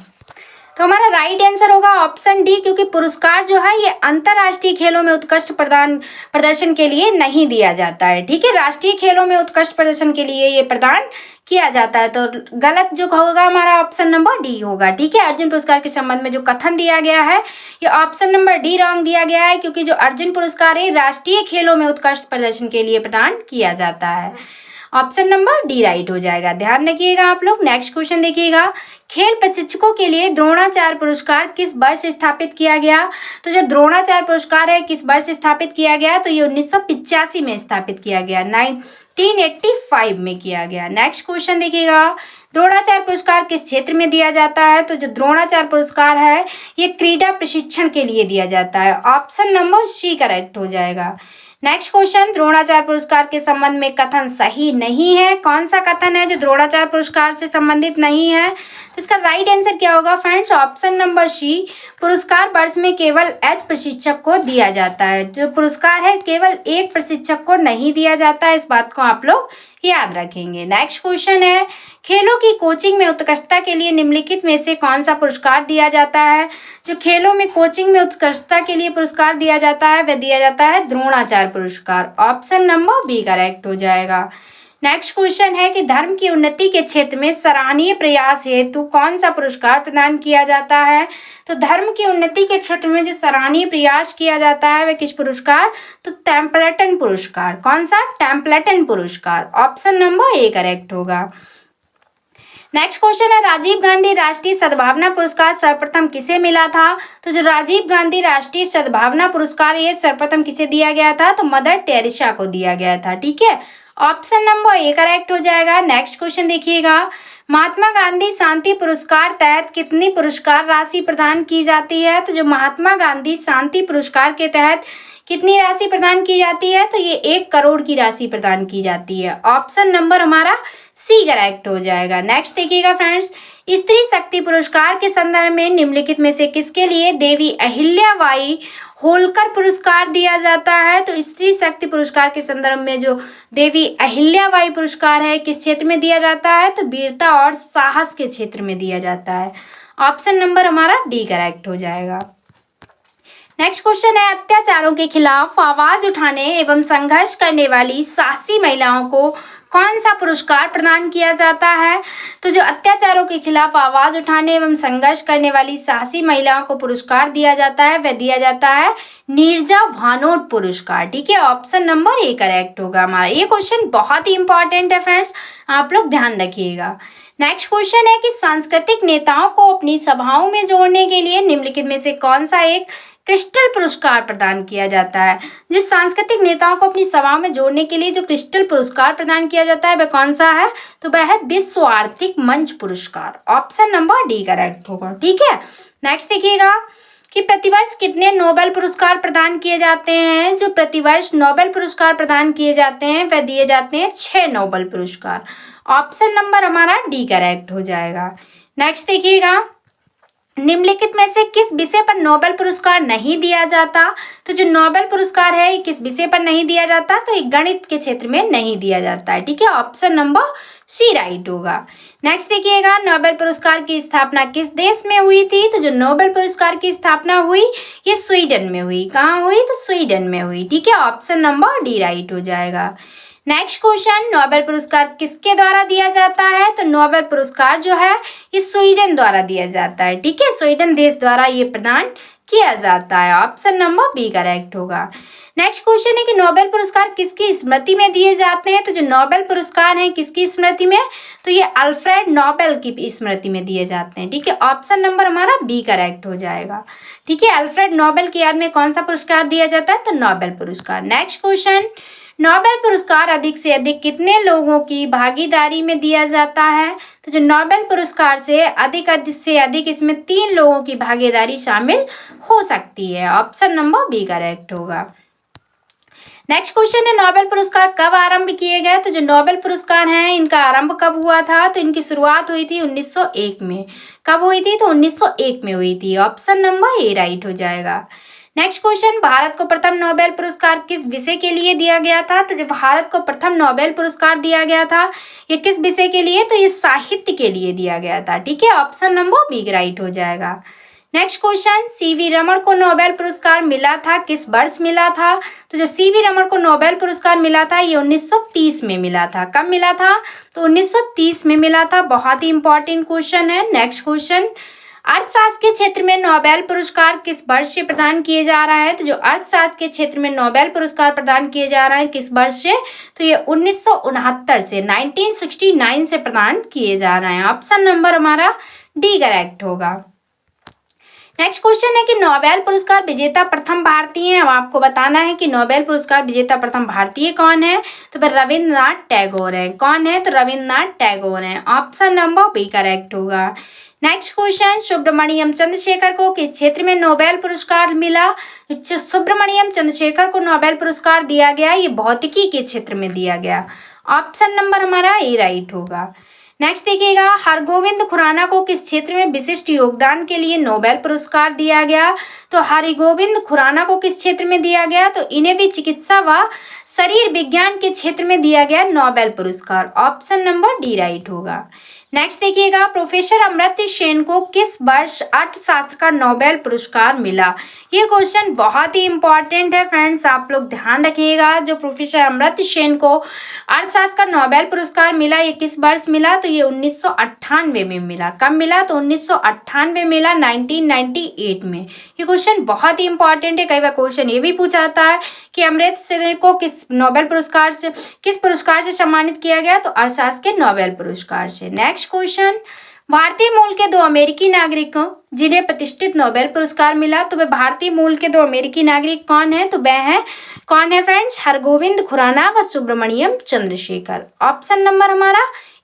तो हमारा राइट आंसर होगा ऑप्शन डी, क्योंकि पुरस्कार जो है ये अंतर्राष्ट्रीय खेलों में उत्कृष्ट प्रदर्शन के लिए नहीं दिया जाता है। ठीक है, राष्ट्रीय खेलों में उत्कृष्ट प्रदर्शन के लिए ये प्रदान किया जाता है। तो गलत जो होगा हमारा ऑप्शन नंबर डी होगा। ठीक है, अर्जुन पुरस्कार के संबंध में जो कथन दिया गया है ये ऑप्शन नंबर डी रॉन्ग दिया गया है, क्योंकि जो अर्जुन पुरस्कार है राष्ट्रीय खेलों में उत्कृष्ट प्रदर्शन के लिए प्रदान किया जाता है। ऑप्शन नंबर डी राइट हो जाएगा, ध्यान रखिएगा आप लोग। नेक्स्ट क्वेश्चन देखिएगा, खेल प्रशिक्षकों के लिए द्रोणाचार्य पुरस्कार किस वर्ष स्थापित किया गया? तो जो द्रोणाचार्य पुरस्कार है किस वर्ष स्थापित किया गया? तो ये 1985 में स्थापित किया गया, 1985 में किया गया। नेक्स्ट क्वेश्चन देखिएगा, द्रोणाचार्य पुरस्कार किस क्षेत्र में दिया जाता है? तो जो द्रोणाचार्य पुरस्कार है ये क्रीडा प्रशिक्षण के लिए दिया जाता है। ऑप्शन नंबर सी करेक्ट हो जाएगा। नेक्स्ट क्वेश्चन, द्रोणाचार्य पुरस्कार के संबंध में कथन सही नहीं है। कौन सा कथन है जो द्रोणाचार्य पुरस्कार से संबंधित नहीं है? तो इसका राइट आंसर क्या होगा फ्रेंड्स? ऑप्शन नंबर सी, पुरस्कार वर्ष में केवल एक प्रशिक्षक को दिया जाता है। जो पुरस्कार है केवल एक प्रशिक्षक को नहीं दिया जाता है, इस बात को आप लोग याद रखेंगे। नेक्स्ट क्वेश्चन है, खेलों की कोचिंग में उत्कृष्टता के लिए निम्नलिखित में से कौन सा पुरस्कार दिया जाता है? जो खेलों में कोचिंग में उत्कृष्टता के लिए पुरस्कार दिया जाता है वह दिया जाता है द्रोणाचार्य पुरस्कार। ऑप्शन नंबर बी करेक्ट हो जाएगा। नेक्स्ट क्वेश्चन है कि धर्म की उन्नति के क्षेत्र में सराहनीय प्रयास हेतु कौन सा पुरस्कार प्रदान किया जाता है? तो धर्म की उन्नति के क्षेत्र में जो सराहनीय प्रयास किया जाता है वह किस पुरस्कार? तो टेम्पलेटन पुरस्कार। कौन सा? टेम्पलेटन पुरस्कार। ऑप्शन नंबर ए करेक्ट होगा। नेक्स्ट क्वेश्चन है, राजीव गांधी राष्ट्रीय सद्भावना पुरस्कार सर्वप्रथम किसे मिला था? तो जो राजीव गांधी राष्ट्रीय सद्भावना पुरस्कार ये सर्वप्रथम किसे दिया गया था? तो मदर टेरेसा को दिया गया था। ठीक है, ऑप्शन नंबर ए करेक्ट हो जाएगा। नेक्स्ट क्वेश्चन देखिएगा, महात्मा गांधी शांति पुरस्कार तहत कितनी पुरस्कार राशि प्रदान की जाती है? तो जो महात्मा गांधी शांति पुरस्कार के तहत कितनी राशि प्रदान की जाती है? तो ये 1 करोड़ की राशि प्रदान की जाती है। ऑप्शन नंबर हमारा सी करेक्ट हो जाएगा। नेक्स्ट देखिएगा फ्रेंड्स, स्त्री शक्ति पुरस्कार के संदर्भ में निम्नलिखित में से किसके लिए देवी अहिल्याबाई होलकर पुरस्कार दिया जाता है? तो स्त्री शक्ति पुरस्कार के संदर्भ में जो देवी अहिल्याबाई पुरस्कार है किस क्षेत्र में दिया जाता है? तो वीरता और साहस के क्षेत्र में दिया जाता है। ऑप्शन नंबर हमारा डी करेक्ट हो जाएगा। नेक्स्ट क्वेश्चन है, अत्याचारों के खिलाफ आवाज उठाने एवं संघर्ष करने वाली साहसी महिलाओं को कौन सा पुरस्कार प्रदान किया जाता है? तो जो अत्याचारों के खिलाफ आवाज उठाने एवं संघर्ष करने वाली साहसी महिलाओं को पुरस्कार दिया जाता है वह दिया जाता है नीरजा भानोट पुरस्कार। ठीक है, ऑप्शन नंबर ए करेक्ट होगा हमारा। ये क्वेश्चन बहुत ही इंपॉर्टेंट है फ्रेंड्स, आप लोग ध्यान रखिएगा। नेक्स्ट क्वेश्चन है कि सांस्कृतिक नेताओं को अपनी सभाओं में जोड़ने के लिए निम्नलिखित में से कौन सा एक क्रिस्टल पुरस्कार प्रदान किया जाता है? जिस सांस्कृतिक नेताओं को अपनी सभाओं में जोड़ने के लिए जो क्रिस्टल पुरस्कार प्रदान किया जाता है वह कौन सा है? तो वह है विश्व आर्थिक मंच पुरस्कार। ऑप्शन नंबर डी करेक्ट होगा। ठीक है, नेक्स्ट देखिएगा कि प्रतिवर्ष कितने नोबेल पुरस्कार प्रदान किए जाते हैं? जो प्रतिवर्ष नोबेल पुरस्कार प्रदान किए जाते हैं वह दिए जाते हैं 6 नोबेल पुरस्कार। ऑप्शन नंबर हमारा डी करेक्ट हो जाएगा। नेक्स्ट देखिएगा, निम्नलिखित में से किस विषय पर नोबेल पुरस्कार नहीं दिया जाता? तो जो नोबेल पुरस्कार है किस विषय पर नहीं दिया जाता? तो एक गणित के क्षेत्र में नहीं दिया जाता है। ठीक है, ऑप्शन नंबर सी राइट होगा। नेक्स्ट देखिएगा, नोबेल पुरस्कार की स्थापना किस देश में हुई थी? तो जो नोबेल पुरस्कार की स्थापना हुई ये स्वीडन में हुई। कहाँ हुई? तो स्वीडन में हुई। ठीक है, ऑप्शन नंबर डी राइट हो जाएगा। नेक्स्ट क्वेश्चन, नोबेल पुरस्कार किसके द्वारा दिया जाता है? तो नोबेल पुरस्कार जो है ये स्वीडन द्वारा दिया जाता है। ठीक है, स्वीडन देश द्वारा ये प्रदान किया जाता है। ऑप्शन नंबर बी करेक्ट होगा। नेक्स्ट क्वेश्चन है कि नोबेल पुरस्कार किसकी स्मृति में दिए जाते हैं? तो जो नोबेल पुरस्कार हैं किसकी स्मृति में? तो ये अल्फ्रेड नोबेल की स्मृति में दिए जाते हैं। ठीक है, ऑप्शन नंबर हमारा बी करेक्ट हो जाएगा। ठीक है, अल्फ्रेड नोबेल की याद में कौन सा पुरस्कार दिया जाता है? तो नोबेल पुरस्कार। नेक्स्ट क्वेश्चन, नोबेल पुरस्कार अधिक से अधिक कितने लोगों की भागीदारी में दिया जाता है? तो जो नोबेल पुरस्कार से अधिक इसमें 3 लोगों की भागीदारी शामिल हो सकती है। ऑप्शन नंबर बी करेक्ट होगा। नेक्स्ट क्वेश्चन है, नोबेल पुरस्कार कब आरंभ किए गए? तो जो नोबेल पुरस्कार हैं इनका आरंभ कब हुआ था? तो इनकी शुरुआत हुई थी 1901 में। कब हुई थी? तो 1901 में हुई थी। ऑप्शन नंबर ए राइट हो जाएगा। नेक्स्ट क्वेश्चन, भारत को प्रथम नोबेल पुरस्कार किस विषय के लिए दिया गया था? तो जब भारत को प्रथम नोबेल पुरस्कार दिया गया था ये किस विषय के लिए? तो ये साहित्य के लिए दिया गया था। ठीक है, ऑप्शन नंबर बी राइट हो जाएगा। नेक्स्ट क्वेश्चन, सीवी रमन को नोबेल पुरस्कार मिला था, किस वर्ष मिला था? तो जो सीवी रमन को नोबेल पुरस्कार मिला था ये 1930 में मिला था। कब मिला था? तो 1930 में मिला था। बहुत ही इंपॉर्टेंट क्वेश्चन है। नेक्स्ट क्वेश्चन, अर्थशास्त्र के क्षेत्र में नोबेल पुरस्कार किस वर्ष से प्रदान किए जा रहा है? तो जो अर्थशास्त्र के क्षेत्र में नोबेल पुरस्कार प्रदान किए जा रहा है किस वर्ष से? तो ये 1969 से 1969 से प्रदान किए जा रहे हैं। ऑप्शन नंबर हमारा डी करेक्ट होगा। नेक्स्ट क्वेश्चन है कि नोबेल पुरस्कार विजेता प्रथम भारतीय है। अब आपको बताना है कि नोबेल पुरस्कार विजेता प्रथम भारतीय कौन है? तो फिर रविंद्रनाथ टैगोर है। कौन है? तो रविंद्रनाथ टैगोर है। ऑप्शन नंबर बी करेक्ट होगा। नेक्स्ट क्वेश्चन, सुब्रमण्यम चंद्रशेखर को किस क्षेत्र में नोबेल पुरस्कार मिला? सुब्रमण्यम चंद्रशेखर को नोबेल पुरस्कार दिया गया, ये भौतिकी के क्षेत्र में दिया गया। ऑप्शन नंबर हमारा ए राइट होगा। नेक्स्ट देखिएगा, हरगोविंद खुराना को किस क्षेत्र में विशिष्ट योगदान के लिए नोबेल पुरस्कार दिया गया? तो हरगोविंद खुराना को किस क्षेत्र में दिया गया? तो इन्हें भी चिकित्सा व शरीर विज्ञान के क्षेत्र में दिया गया नोबेल पुरस्कार। ऑप्शन नंबर डी राइट होगा। नेक्स्ट देखिएगा, प्रोफेसर अमर्त्य सेन को किस वर्ष अर्थशास्त्र का नोबेल पुरस्कार मिला? ये क्वेश्चन बहुत ही इंपॉर्टेंट है फ्रेंड्स, आप लोग ध्यान रखिएगा। जो प्रोफेसर अमर्त्य सेन को अर्थशास्त्र का नोबेल पुरस्कार मिला, ये किस वर्ष मिला? तो ये 1998 में मिला। कब मिला? तो 1998 मिला, 1998 में। ये क्वेश्चन बहुत ही इंपॉर्टेंट है। कई बार क्वेश्चन ये भी पूछा जाता है कि अमर्त्य सेन को किस पुरस्कार से सम्मानित किया गया? तो अर्थशास्त्र के नोबेल पुरस्कार से। नेक्स्ट क्वेश्चन, भारतीय मूल के 2 अमेरिकी नागरिकों जिन्हें प्रतिष्ठित नोबेल पुरस्कार मिला, तो वे भारतीय मूल के 2 अमेरिकी नागरिक कौन है? तो वे हैं कौन है फ्रेंड्स? हरगोविंद खुराना व सुब्रमण्यम चंद्रशेखर। ऑप्शन नंबर हमारा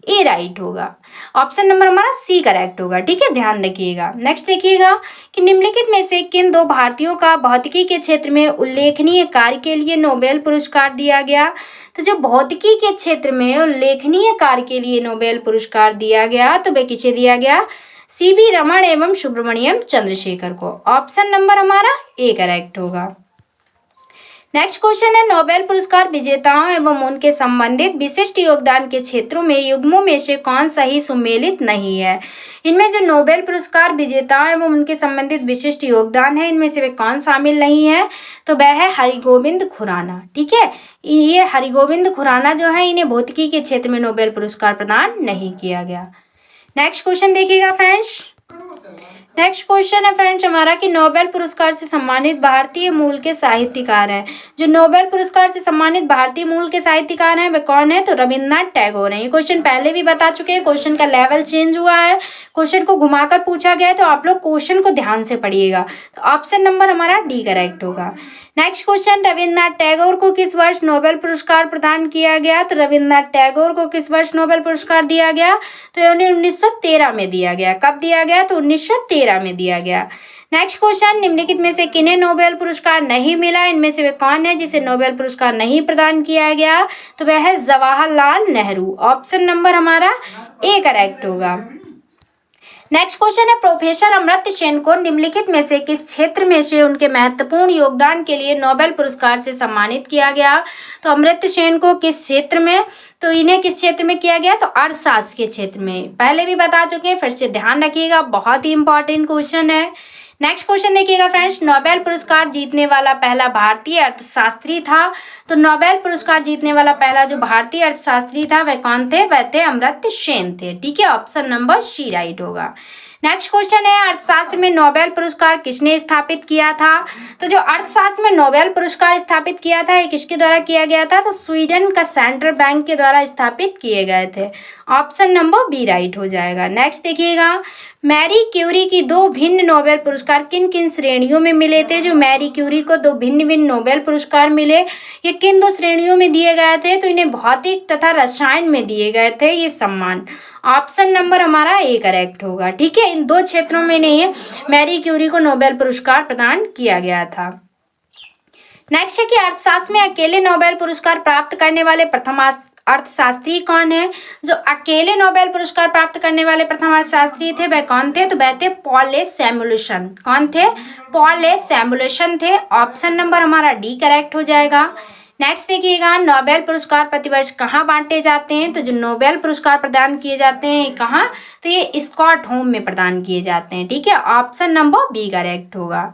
ए राइट होगा। ऑप्शन नंबर हमारा सी करेक्ट होगा। ठीक है, ध्यान रखिएगा। नेक्स्ट देखिएगा कि निम्नलिखित में से किन 2 भारतीयों का भौतिकी के क्षेत्र में उल्लेखनीय कार्य के लिए नोबेल पुरस्कार दिया गया? तो जो भौतिकी के क्षेत्र में उल्लेखनीय कार्य के लिए नोबेल पुरस्कार दिया गया, तो वे किसे दिया गया? सीवी रमन एवं सुब्रमण्यम चंद्रशेखर को। ऑप्शन नंबर हमारा ए करेक्ट होगा। नेक्स्ट क्वेश्चन है, नोबेल पुरस्कार विजेताओं एवं उनके संबंधित विशिष्ट योगदान के क्षेत्रों में युग्मों में से कौन सा ही सुमेलित नहीं है? इनमें जो नोबेल पुरस्कार विजेताओं एवं उनके संबंधित विशिष्ट योगदान है, इनमें से वे कौन शामिल नहीं है? तो वह है हरिगोविंद खुराना। ठीक है, ये हरिगोविंद खुराना जो है, इन्हें भौतिकी के क्षेत्र में नोबेल पुरस्कार प्रदान नहीं किया गया। नेक्स्ट क्वेश्चन देखिएगा फ्रेंड्स। नेक्स्ट क्वेश्चन है फ्रेंड्स हमारा कि नोबेल पुरस्कार से सम्मानित भारतीय मूल के साहित्यकार हैं। जो नोबेल पुरस्कार से सम्मानित भारतीय मूल के साहित्यकार हैं वे कौन है? तो रविंद्रनाथ टैगोर हैं। ये क्वेश्चन पहले भी बता चुके हैं, क्वेश्चन का लेवल चेंज हुआ है, क्वेश्चन को घुमाकर पूछा गया है, तो आप लोग क्वेश्चन को ध्यान से पढ़िएगा। तो ऑप्शन नंबर हमारा डी करेक्ट होगा। नेक्स्ट क्वेश्चन, रविंद्रनाथ टैगोर को किस वर्ष नोबेल पुरस्कार प्रदान किया गया? तो रविंद्रनाथ टैगोर को किस वर्ष नोबेल पुरस्कार दिया गया? तो उन्हें 1913 में दिया गया। कब दिया गया? तो 1913 में दिया गया। नेक्स्ट क्वेश्चन, निम्नलिखित में से किन्हें नोबेल पुरस्कार नहीं मिला? इनमें से वे कौन है जिसे नोबेल पुरस्कार नहीं प्रदान किया गया? तो वह है जवाहरलाल नेहरू। ऑप्शन नंबर हमारा ए करेक्ट होगा। नेक्स्ट क्वेश्चन है, प्रोफेसर अमर्त्य सेन को निम्नलिखित में से किस क्षेत्र में से उनके महत्वपूर्ण योगदान के लिए नोबेल पुरस्कार से सम्मानित किया गया? तो अमर्त्य सेन को किस क्षेत्र में, तो इन्हें किस क्षेत्र में किया गया? तो अर्थशास्त्र के क्षेत्र में। पहले भी बता चुके हैं, फिर से ध्यान रखिएगा, बहुत ही इंपॉर्टेंट क्वेश्चन है। नेक्स्ट क्वेश्चन देखिएगा फ्रेंड्स, नोबेल पुरस्कार जीतने वाला पहला भारतीय अर्थशास्त्री था। तो नोबेल पुरस्कार जीतने वाला पहला जो भारतीय अर्थशास्त्री था वह कौन थे? वह थे अमर्त्य सेन थे। ठीक है, ऑप्शन नंबर सी राइट होगा। नेक्स्ट क्वेश्चन है, अर्थशास्त्र में नोबेल पुरस्कार किसने स्थापित किया था? तो जो अर्थशास्त्र में नोबेल पुरस्कार स्थापित किया था ये किसके द्वारा किया गया था? तो स्वीडन का सेंट्रल बैंक के द्वारा स्थापित किए गए थे। ऑप्शन नंबर बी राइट हो जाएगा। नेक्स्ट देखिएगा, मैरी क्यूरी की 2 भिन्न नोबेल पुरस्कार किन किन श्रेणियों में मिले थे? जो मैरी क्यूरी को 2 भिन्न भिन्न नोबेल पुरस्कार मिले, ये किन 2 श्रेणियों में दिए गए थे? तो इन्हें भौतिक तथा रसायन में दिए गए थे ये सम्मान। ऑप्शन नंबर हमारा ए करेक्ट होगा। ठीक है, इन 2 क्षेत्रों में नहीं मैरी क्यूरी को नोबेल पुरस्कार प्रदान किया गया था। नेक्स्ट है कि अर्थशास्त्र में अकेले नोबेल पुरस्कार प्राप्त करने वाले प्रथम अर्थशास्त्री कौन है? जो अकेले नोबेल पुरस्कार प्राप्त करने वाले प्रथम अर्थशास्त्री थे वह कौन थे? तो वह थे पॉल एस सैमुएल्सन। कौन थे? पॉल एस सैमुएल्सन थे। ऑप्शन नंबर हमारा डी करेक्ट हो जाएगा। नेक्स्ट देखिएगा, नोबेल पुरस्कार प्रतिवर्ष कहाँ बांटे जाते हैं? तो जो नोबेल पुरस्कार प्रदान किए जाते हैं कहाँ? तो ये स्टॉकहोम में प्रदान किए जाते हैं। ठीक है, ऑप्शन नंबर बी करेक्ट होगा।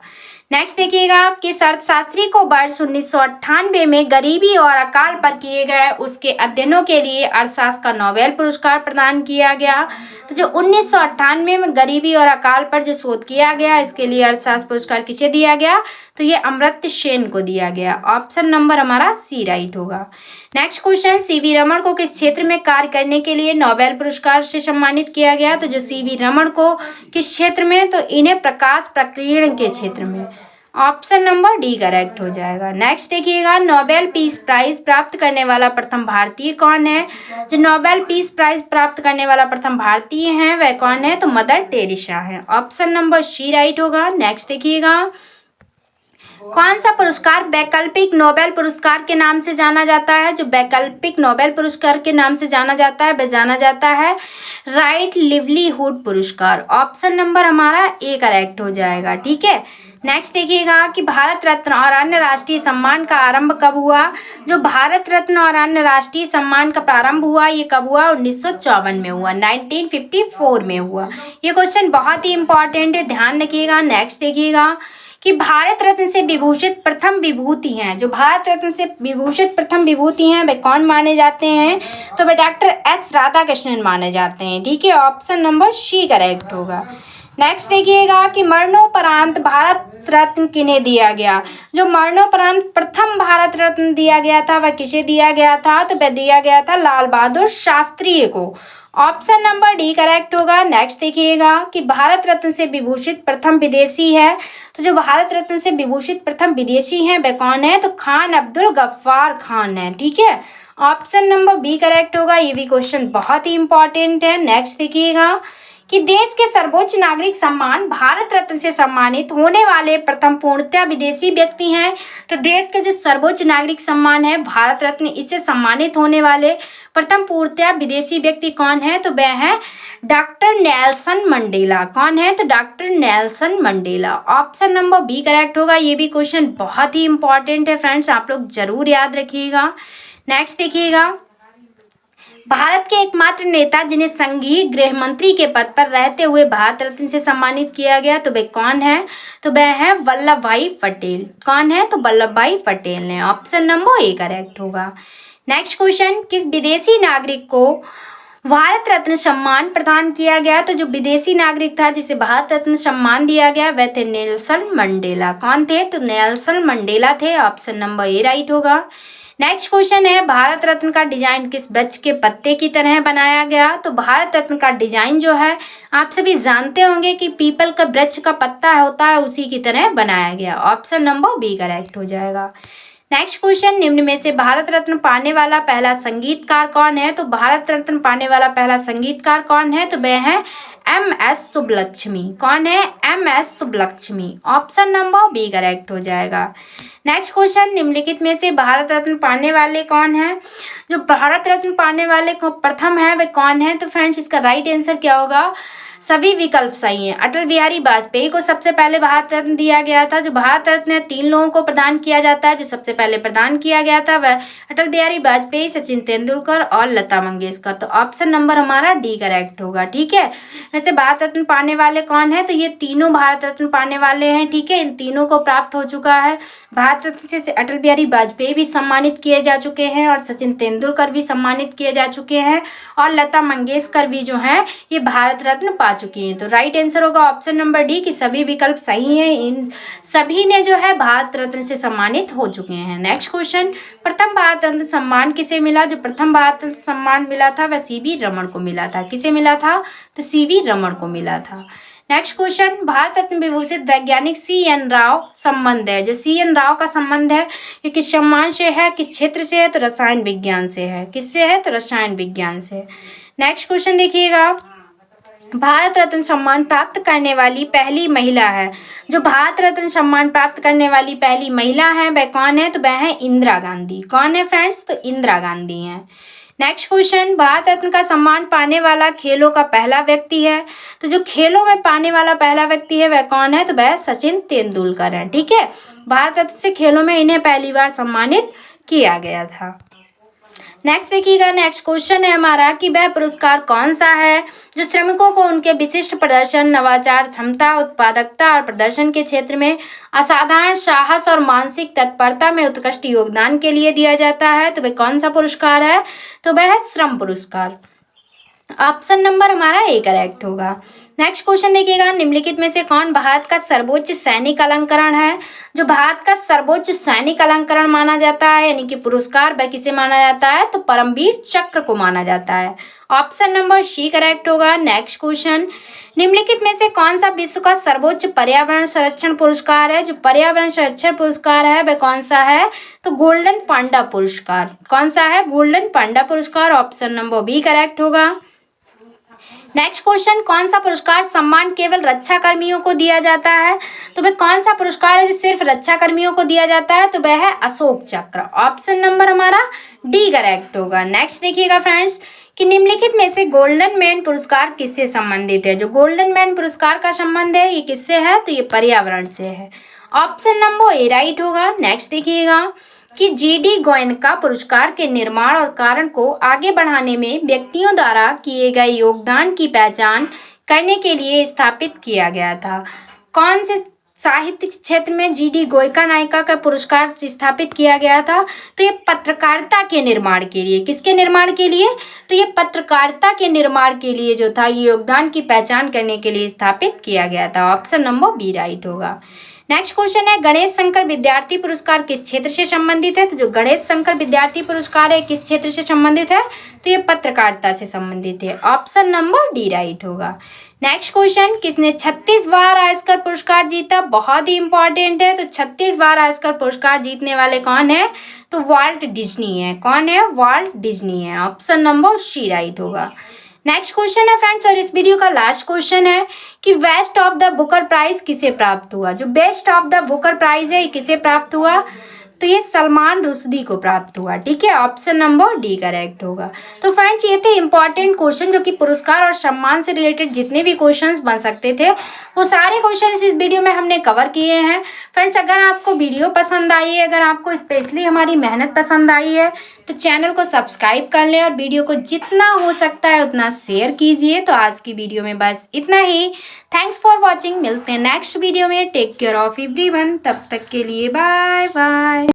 नेक्स्ट देखिएगा, किस अर्थशास्त्री को वर्ष 1998 में गरीबी और अकाल पर किए गए उसके अध्ययनों के लिए अर्थशास्त्र का नोबेल पुरस्कार प्रदान किया गया? तो जो 1998 में गरीबी और अकाल पर जो शोध किया गया, इसके लिए अर्थशास्त्र पुरस्कार किसे दिया गया? तो ये अमर्त्य सेन को दिया गया। ऑप्शन नंबर हमारा सी राइट होगा। नेक्स्ट क्वेश्चन, सीवी रमन को किस क्षेत्र में कार्य करने के लिए नोबेल पुरस्कार से सम्मानित किया गया? तो जो सीवी रमन को किस क्षेत्र में? तो इन्हें प्रकाश प्रकीर्णन के क्षेत्र में। ऑप्शन नंबर डी करेक्ट हो जाएगा। नेक्स्ट देखिएगा, नोबेल पीस प्राइज प्राप्त करने वाला प्रथम भारतीय कौन है? जो नोबेल पीस प्राइज प्राप्त करने वाला प्रथम भारतीय है वह कौन है? तो मदर टेरेसा है। ऑप्शन नंबर सी राइट होगा। नेक्स्ट देखिएगा, कौन सा पुरस्कार वैकल्पिक नोबेल पुरस्कार के नाम से जाना जाता है? जो वैकल्पिक नोबेल पुरस्कार के नाम से जाना जाता है वह जाना जाता है राइट लिवलीहुड पुरस्कार। ऑप्शन नंबर हमारा ए करेक्ट हो जाएगा। ठीक है, नेक्स्ट देखिएगा कि भारत रत्न और अन्य राष्ट्रीय सम्मान का आरंभ कब हुआ? जो भारत रत्न और अन्य राष्ट्रीय सम्मान का प्रारंभ हुआ ये कब हुआ? 1954 में हुआ, 1954 में हुआ। ये क्वेश्चन बहुत ही इंपॉर्टेंट है, ध्यान रखिएगा। नेक्स्ट देखिएगा कि भारत रत्न से विभूषित प्रथम विभूति हैं, जो भारत रत्न से विभूषित प्रथम विभूति हैं वे कौन माने जाते हैं? तो वे डॉक्टर एस राधाकृष्णन माने जाते हैं। ठीक है, ऑप्शन नंबर सी करेक्ट होगा। नेक्स्ट देखिएगा कि मरणोपरांत भारत रत्न किन्हें दिया गया? जो मरणोपरांत प्रथम भारत रत्न दिया गया था वह किसे दिया गया था? तो वह दिया गया था लाल बहादुर शास्त्री को। ऑप्शन नंबर डी करेक्ट होगा। नेक्स्ट देखिएगा कि भारत रत्न से विभूषित प्रथम विदेशी है, तो जो भारत रत्न से विभूषित प्रथम विदेशी हैं वह कौन है? तो खान अब्दुल गफ्फार खान है। ठीक है, ऑप्शन नंबर बी करेक्ट होगा। ये भी क्वेश्चन बहुत ही इंपॉर्टेंट है। नेक्स्ट देखिएगा कि देश के सर्वोच्च नागरिक सम्मान भारत रत्न से सम्मानित होने वाले प्रथम पूर्णतः विदेशी व्यक्ति हैं। तो देश के जो सर्वोच्च नागरिक सम्मान है भारत रत्न, इससे सम्मानित होने वाले प्रथम पूर्णतः विदेशी व्यक्ति कौन है? तो वह है डॉक्टर नेल्सन मंडेला। कौन है? तो doctor Nelson Mandela. Option number B correct होगा। ये भी क्वेश्चन बहुत ही इंपॉर्टेंट है फ्रेंड्स, आप लोग जरूर याद रखिएगा। नेक्स्ट देखिएगा, भारत के एकमात्र नेता जिन्हें संघीय गृह मंत्री के पद पर रहते हुए भारत रत्न से सम्मानित किया गया तो वे कौन है? तो वह है वल्लभ भाई पटेल। कौन है? तो वल्लभ भाई पटेल ने। ऑप्शन नंबर ए करेक्ट होगा। नेक्स्ट क्वेश्चन, किस विदेशी नागरिक को भारत रत्न सम्मान प्रदान किया गया? तो जो विदेशी नागरिक था जिसे भारत रत्न सम्मान दिया गया वह थे नेल्सन मंडेला। कौन थे? तो नेल्सन मंडेला थे। ऑप्शन नंबर ए राइट होगा। नेक्स्ट क्वेश्चन है, भारत रत्न का डिजाइन किस वृक्ष के पत्ते की तरह बनाया गया? तो भारत रत्न का डिजाइन जो है आप सभी जानते होंगे कि पीपल का वृक्ष का पत्ता होता है उसी की तरह बनाया गया। ऑप्शन नंबर बी करेक्ट हो जाएगा। नेक्स्ट क्वेश्चन, निम्न में से भारत रत्न पाने वाला पहला संगीतकार कौन है? तो भारत रत्न पाने वाला पहला संगीतकार कौन है? तो वह है MS सुब्बलक्ष्मी। कौन है? MS Subbulakshmi. Option number B correct हो जाएगा। नेक्स्ट क्वेश्चन, निम्नलिखित में से भारत रत्न पाने वाले कौन है? जो भारत रत्न पाने वाले को प्रथम है वे कौन है? तो फ्रेंड्स इसका राइट आंसर क्या होगा? सभी विकल्प सही हैं। अटल बिहारी वाजपेयी को सबसे पहले भारत रत्न दिया गया था। जो भारत रत्न 3 लोगों को प्रदान किया जाता है, जो सबसे पहले प्रदान किया गया था वह अटल बिहारी वाजपेयी, सचिन तेंदुलकर और लता मंगेशकर। तो ऑप्शन नंबर हमारा डी करेक्ट होगा। ठीक है, वैसे भारत रत्न पाने वाले कौन है? तो ये तीनों भारत रत्न पाने वाले हैं। ठीक है, इन तीनों को प्राप्त हो चुका है। भारत रत्न से अटल बिहारी वाजपेयी भी सम्मानित किए जा चुके हैं और सचिन तेंदुलकर भी सम्मानित किए जा चुके हैं और लता मंगेशकर भी जो है ये भारत रत्न पा चुकी हैं। तो राइट आंसर होगा ऑप्शन नंबर डी कि सभी विकल्प सही हैं। इन सभी ने जो है भारत रत्न से सम्मानित हो चुके हैं। नेक्स्ट क्वेश्चन, प्रथम भारत रत्न सम्मान किसे मिला? जो प्रथम भारत रत्न सम्मान मिला था वह सीवी रमन को मिला था। किसे मिला था? तो सीवी रमन को मिला था। नेक्स्ट क्वेश्चन, भारत रत्न विभूषित वैज्ञानिक CN राव संबंध है। जो CN राव का संबंध है ये किस सम्मान से है, किस क्षेत्र से है? तो रसायन विज्ञान से है। किससे है? तो रसायन विज्ञान से। नेक्स्ट क्वेश्चन देखिएगा, भारत रत्न सम्मान प्राप्त करने वाली पहली महिला है। जो भारत रत्न सम्मान प्राप्त करने वाली पहली महिला है वह कौन है? तो वह है इंदिरा गांधी। कौन है फ्रेंड्स? तो इंदिरा गांधी हैं। नेक्स्ट क्वेश्चन, भारत रत्न का सम्मान पाने वाला खेलों का पहला व्यक्ति है। तो जो खेलों में पाने वाला पहला व्यक्ति है वह कौन है? तो वह सचिन तेंदुलकर है। ठीक है, भारत रत्न से खेलों में इन्हें पहली बार सम्मानित किया गया था। नेक्स्ट देखिएगा, नेक्स्ट क्वेश्चन है हमारा कि वह पुरस्कार कौन सा है जो श्रमिकों को उनके विशिष्ट प्रदर्शन, नवाचार, क्षमता, उत्पादकता और प्रदर्शन के क्षेत्र में असाधारण साहस और मानसिक तत्परता में उत्कृष्ट योगदान के लिए दिया जाता है। तो वह कौन सा पुरस्कार है? तो वह है श्रम पुरस्कार। ऑप्शन नंबर हमारा ए करेक्ट होगा। नेक्स्ट क्वेश्चन देखिएगा, निम्नलिखित में से कौन भारत का सर्वोच्च सैनिक अलंकरण है? जो भारत का सर्वोच्च सैनिक अलंकरण माना जाता है यानी कि पुरस्कार, वह किसे माना जाता है? तो परमवीर चक्र को माना जाता है। ऑप्शन नंबर सी करेक्ट होगा। नेक्स्ट क्वेश्चन, निम्नलिखित में से कौन सा विश्व का सर्वोच्च पर्यावरण संरक्षण पुरस्कार है? जो पर्यावरण संरक्षण पुरस्कार है वह कौन सा है? तो गोल्डन पांडा पुरस्कार। कौन सा है? गोल्डन पांडा पुरस्कार। ऑप्शन नंबर बी करेक्ट होगा। नेक्स्ट क्वेश्चन, कौन सा पुरस्कार सम्मान केवल रक्षा कर्मियों को दिया जाता है? तो वह कौन सा पुरस्कार है जो सिर्फ रक्षा कर्मियों को दिया जाता है? तो वह है अशोक चक्र। ऑप्शन नंबर हमारा डी करेक्ट होगा। नेक्स्ट देखिएगा फ्रेंड्स कि निम्नलिखित में से गोल्डन मैन पुरस्कार किससे संबंधित है? जो गोल्डन मैन पुरस्कार का संबंध है ये किससे है? तो ये पर्यावरण से है। ऑप्शन नंबर ए राइट होगा। नेक्स्ट देखिएगा कि जीडी गोयनका पुरस्कार के निर्माण और कारण को आगे बढ़ाने में व्यक्तियों द्वारा किए गए योगदान की पहचान करने के लिए स्थापित किया गया था। कौन से साहित्य क्षेत्र में जीडी गोयनका नायिका का पुरस्कार स्थापित किया गया था? तो ये पत्रकारिता के निर्माण के लिए। किसके निर्माण के लिए? तो ये पत्रकारिता के निर्माण के लिए जो था ये योगदान की पहचान करने के लिए स्थापित किया गया था। ऑप्शन नंबर बी राइट होगा। नेक्स्ट क्वेश्चन है, गणेश शंकर विद्यार्थी पुरस्कार किस क्षेत्र से संबंधित है? तो जो गणेश शंकर विद्यार्थी पुरस्कार है किस क्षेत्र से संबंधित है? तो ये पत्रकारिता से संबंधित है। ऑप्शन नंबर डी राइट होगा। नेक्स्ट क्वेश्चन, किसने 36 बार ऑस्कर पुरस्कार जीता? बहुत ही इंपॉर्टेंट है। तो 36 बार ऑस्कर पुरस्कार जीतने वाले कौन है? तो वाल्ट डिज्नी है। कौन है? वाल्ट डिज्नी है। ऑप्शन नंबर सी राइट होगा। नेक्स्ट क्वेश्चन है फ्रेंड्स और इस वीडियो का लास्ट क्वेश्चन है कि best of the Booker prize किसे प्राप्त हुआ? जो best of the Booker prize है ये किसे प्राप्त हुआ? तो ये सलमान रुश्दी को प्राप्त हुआ। ठीक है, ऑप्शन नंबर डी करेक्ट होगा। तो फ्रेंड्स ये थे इंपॉर्टेंट क्वेश्चन जो कि पुरस्कार और सम्मान से रिलेटेड जितने भी क्वेश्चंस बन सकते थे वो सारे क्वेश्चंस इस वीडियो में हमने कवर किए हैं। फ्रेंड्स अगर आपको वीडियो पसंद आई है, अगर आपको स्पेशली हमारी मेहनत पसंद आई है तो चैनल को सब्सक्राइब कर लें और वीडियो को जितना हो सकता है उतना शेयर कीजिए। तो आज की वीडियो में बस इतना ही। Thanks for watching. मिलते हैं नेक्स्ट वीडियो में। Take care of everyone. तब तक के लिए बाय बाय।